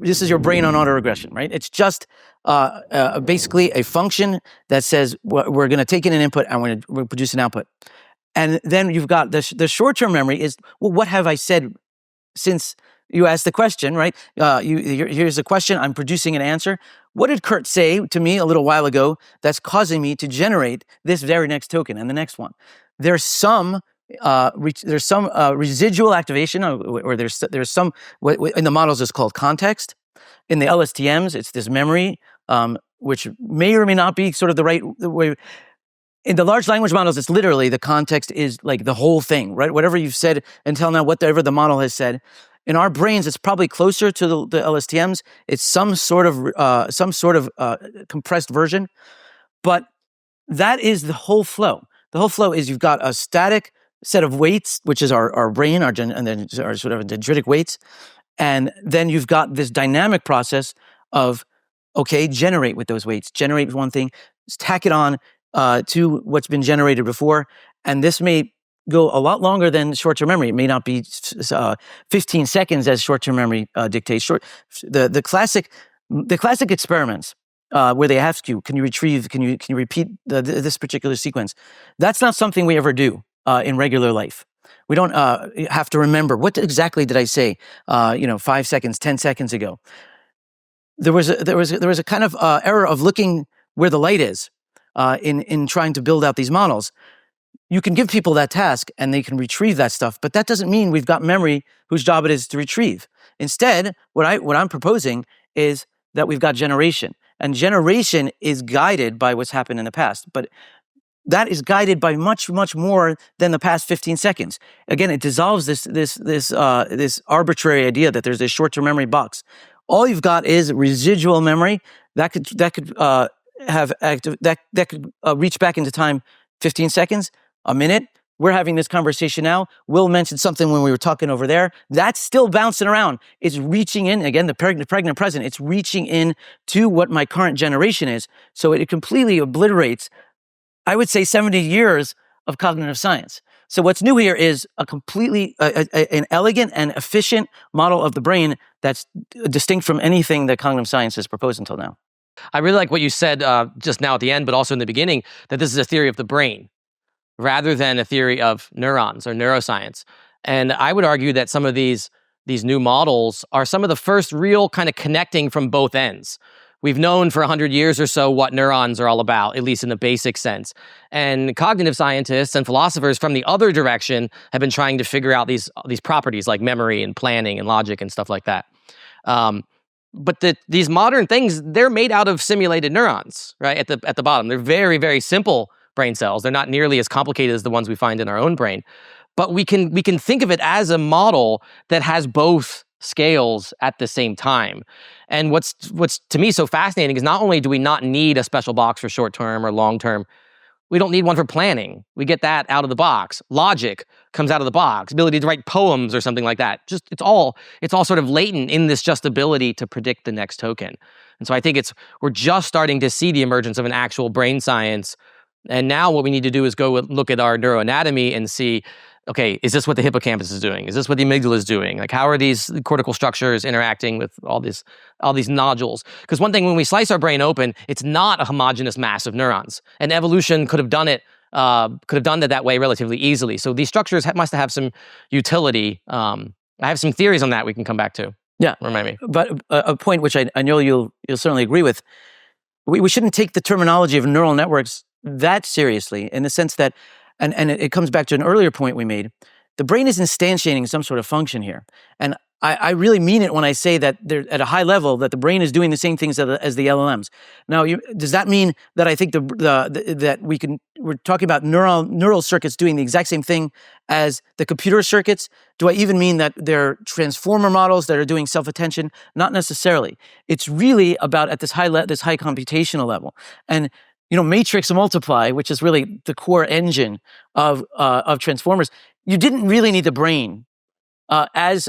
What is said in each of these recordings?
this is your brain on autoregression, right? It's just basically a function that says we're going to take in an input and we're going to produce an output. And then you've got the short-term memory is, well, what have I said since you asked the question, right? Here's a question, I'm producing an answer. What did Curt say to me a little while ago that's causing me to generate this very next token and the next one? There's some residual activation, or there's some, what in the models is called context. In the LSTMs, it's this memory, which may or may not be sort of the right way. In the large language models, it's literally the context is like the whole thing, right? Whatever you've said until now, whatever the model has said. In our brains, it's probably closer to the LSTMs. It's some sort of compressed version, but that is the whole flow. The whole flow is you've got a static set of weights, which is our brain, and then our sort of dendritic weights, and then you've got this dynamic process of, okay, generate with those weights, generate one thing, tack it on to what's been generated before, and this may go a lot longer than short-term memory. It may not be 15 seconds as short-term memory dictates. The classic experiments where they ask you, can you repeat this particular sequence? That's not something we ever do in regular life. We don't have to remember what exactly did I say 5 seconds, 10 seconds ago. There was a kind of error of looking where the light is in trying to build out these models. You can give people that task and they can retrieve that stuff, but that doesn't mean we've got memory whose job it is to retrieve. Instead, what I'm proposing is that we've got generation, and generation is guided by what's happened in the past, but that is guided by much, much more than the past 15 seconds. Again, it dissolves this arbitrary idea that there's this short-term memory box. All you've got is residual memory that could reach back into time 15 seconds, a minute. We're having this conversation now. Will mentioned something when we were talking over there. That's still bouncing around. It's reaching in, again, the pregnant present, it's reaching in to what my current generation is. So it completely obliterates, I would say, 70 years of cognitive science. So what's new here is a completely, an elegant and efficient model of the brain that's distinct from anything that cognitive science has proposed until now. I really like what you said just now at the end, but also in the beginning, that this is a theory of the brain rather than a theory of neurons or neuroscience. And I would argue that some of these new models are some of the first real kind of connecting from both ends. We've known for 100 years or so what neurons are all about, at least in the basic sense. And cognitive scientists and philosophers from the other direction have been trying to figure out these properties like memory and planning and logic and stuff like that. But these modern things, they're made out of simulated neurons, right? At the bottom, they're very, very simple brain cells. They're not nearly as complicated as the ones we find in our own brain. But we can think of it as a model that has both scales at the same time. And what's to me so fascinating is not only do we not need a special box for short-term or long-term, we don't need one for planning. We get that out of the box. Logic comes out of the box. Ability to write poems or something like that. Just it's all sort of latent in this just ability to predict the next token. And so I think we're just starting to see the emergence of an actual brain science. And now what we need to do is go look at our neuroanatomy and see, okay, is this what the hippocampus is doing? Is this what the amygdala is doing? Like, how are these cortical structures interacting with all these nodules? Because one thing, when we slice our brain open, it's not a homogeneous mass of neurons. And evolution could have done it that way relatively easily. So these structures must have some utility. I have some theories on that we can come back to. Yeah, remind me. But a point which I know you'll certainly agree with. We shouldn't take the terminology of neural networks that seriously, in the sense that, and it comes back to an earlier point we made, the brain is instantiating some sort of function here. And I really mean it when I say that they're at a high level, that the brain is doing the same things as the LLMs. Now, does that mean that I think that we're talking about neural circuits doing the exact same thing as the computer circuits? Do I even mean that they're transformer models that are doing self-attention? Not necessarily. It's really about at this high computational level. And matrix multiply, which is really the core engine of transformers, you didn't really need the brain. It's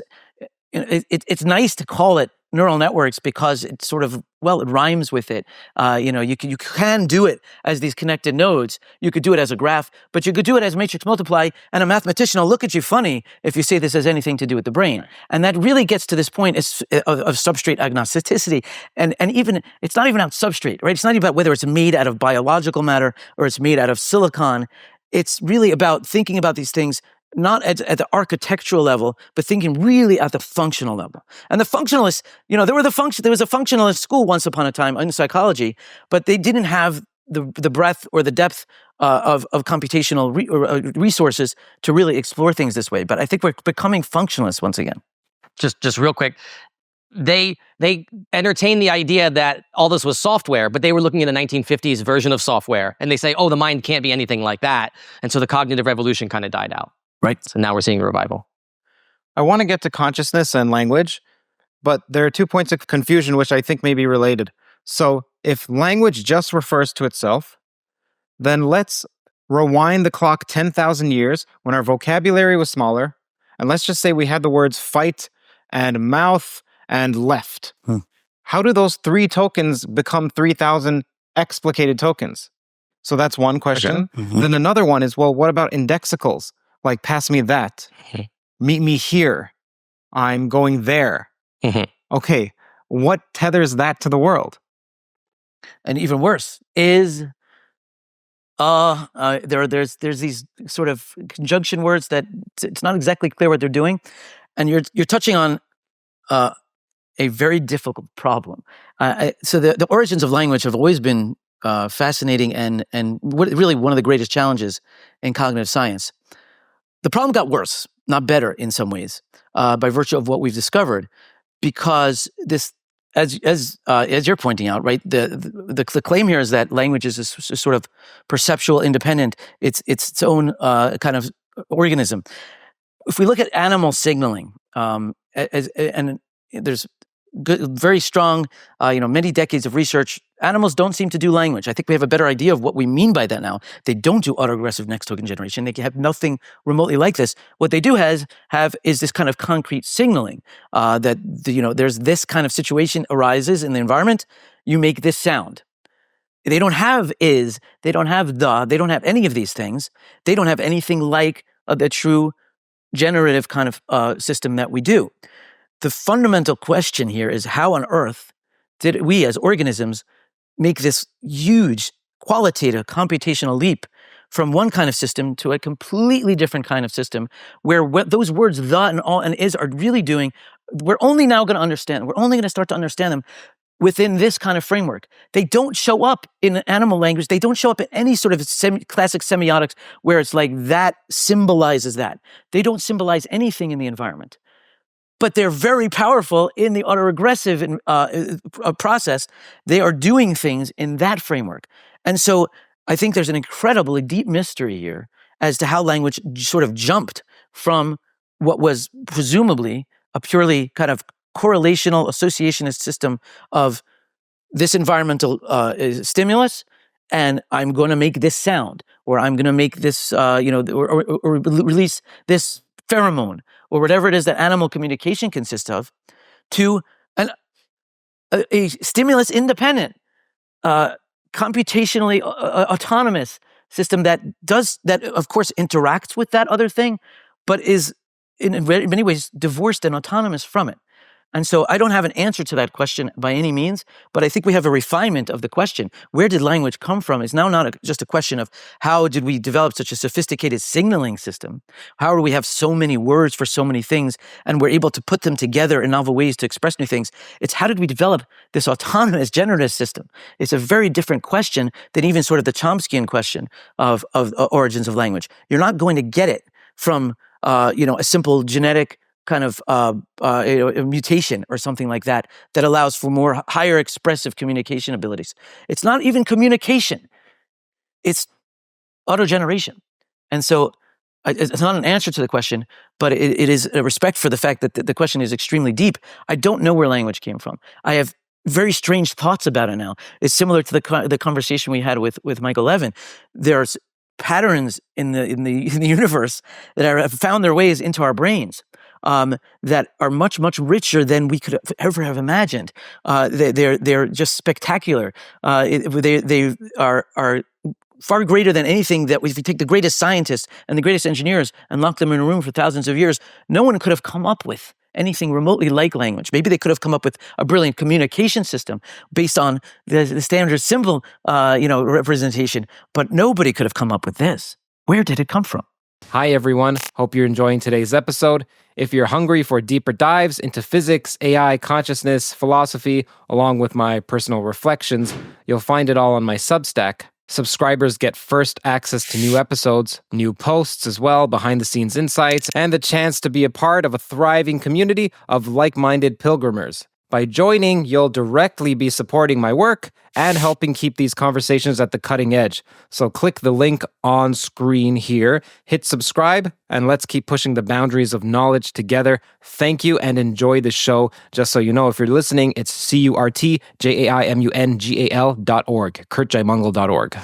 nice to call it neural networks because it's sort of, well, it rhymes with it. You can do it as these connected nodes. You could do it as a graph, but you could do it as matrix multiply, and a mathematician will look at you funny if you say this has anything to do with the brain. And that really gets to this point of substrate agnosticity. And even, it's not even about substrate, right? It's not even about whether it's made out of biological matter or it's made out of silicon. It's really about thinking about these things not at the architectural level, but thinking really at the functional level. And the functionalists, there was a functionalist school once upon a time in psychology, but they didn't have the breadth or the depth of computational resources to really explore things this way. But I think we're becoming functionalists once again. Just real quick. They entertain the idea that all this was software, but they were looking at a 1950s version of software, and they say, oh, the mind can't be anything like that. And so the cognitive revolution kind of died out. Right. So now we're seeing a revival. I want to get to consciousness and language, but there are 2 points of confusion which I think may be related. So if language just refers to itself, then let's rewind the clock 10,000 years when our vocabulary was smaller, and let's just say we had the words fight and mouth and left. How do those 3 tokens become 3,000 explicated tokens? So that's one question. Mm-hmm. Then another one is, well, what about indexicals? Like, pass me that. Meet me here. I'm going there. Okay, what tethers that to the world? And even worse is there's these sort of conjunction words that it's not exactly clear what they're doing, and you're touching on a very difficult problem. So the origins of language have always been fascinating and really one of the greatest challenges in cognitive science. The problem got worse, not better in some ways, by virtue of what we've discovered, because this, as you're pointing out, right, the claim here is that language is a sort of perceptual, independent. It's own kind of organism. If we look at animal signaling, and there's very strong, many decades of research. Animals don't seem to do language. I think we have a better idea of what we mean by that now. They don't do auto-regressive next token generation. They have nothing remotely like this. What they do have is this kind of concrete signaling that there's this kind of situation arises in the environment. You make this sound. They don't have is. They don't have the. They don't have any of these things. They don't have anything like the true generative kind of system that we do. The fundamental question here is how on earth did we as organisms make this huge qualitative computational leap from one kind of system to a completely different kind of system where what those words the and all and is are really doing, we're only now going to understand, we're only going to start to understand them within this kind of framework. They don't show up in animal language. They don't show up in any sort of classic semiotics where it's like that symbolizes that. They don't symbolize anything in the environment. But they're very powerful in the autoregressive process. They are doing things in that framework. And so I think there's an incredibly deep mystery here as to how language sort of jumped from what was presumably a purely kind of correlational associationist system of this environmental stimulus, and I'm going to make this sound, or I'm going to make this, or release this pheromone, or whatever it is that animal communication consists of, to a stimulus independent, computationally autonomous system that of course interacts with that other thing, but is in many ways divorced and autonomous from it. And so I don't have an answer to that question by any means, but I think we have a refinement of the question. Where did language come from? It's now not just a question of how did we develop such a sophisticated signaling system? How do we have so many words for so many things and we're able to put them together in novel ways to express new things? It's how did we develop this autonomous generative system? It's a very different question than even sort of the Chomskyan question of origins of language. You're not going to get it from a simple genetic kind of a mutation or something like that allows for more higher expressive communication abilities. It's not even communication. It's autogeneration. And so it's not an answer to the question, but it is a respect for the fact that the question is extremely deep. I don't know where language came from. I have very strange thoughts about it now. It's similar to the conversation we had with Michael Levin. There's patterns in the universe that have found their ways into our brains. that are much, much richer than we could ever have imagined. They're just spectacular. They are far greater than anything that if you take the greatest scientists and the greatest engineers and lock them in a room for thousands of years, no one could have come up with anything remotely like language. Maybe they could have come up with a brilliant communication system based on the standard symbol, representation, but nobody could have come up with this. Where did it come from? Hi, everyone. Hope you're enjoying today's episode. If you're hungry for deeper dives into physics, AI, consciousness, philosophy, along with my personal reflections, you'll find it all on my Substack. Subscribers get first access to new episodes, new posts as well, behind-the-scenes insights, and the chance to be a part of a thriving community of like-minded pilgrimers. By joining, you'll directly be supporting my work and helping keep these conversations at the cutting edge. So click the link on screen here, hit subscribe, and let's keep pushing the boundaries of knowledge together. Thank you and enjoy the show. Just so you know, if you're listening, it's CurtJaimungal.org, CurtJaimungal.org.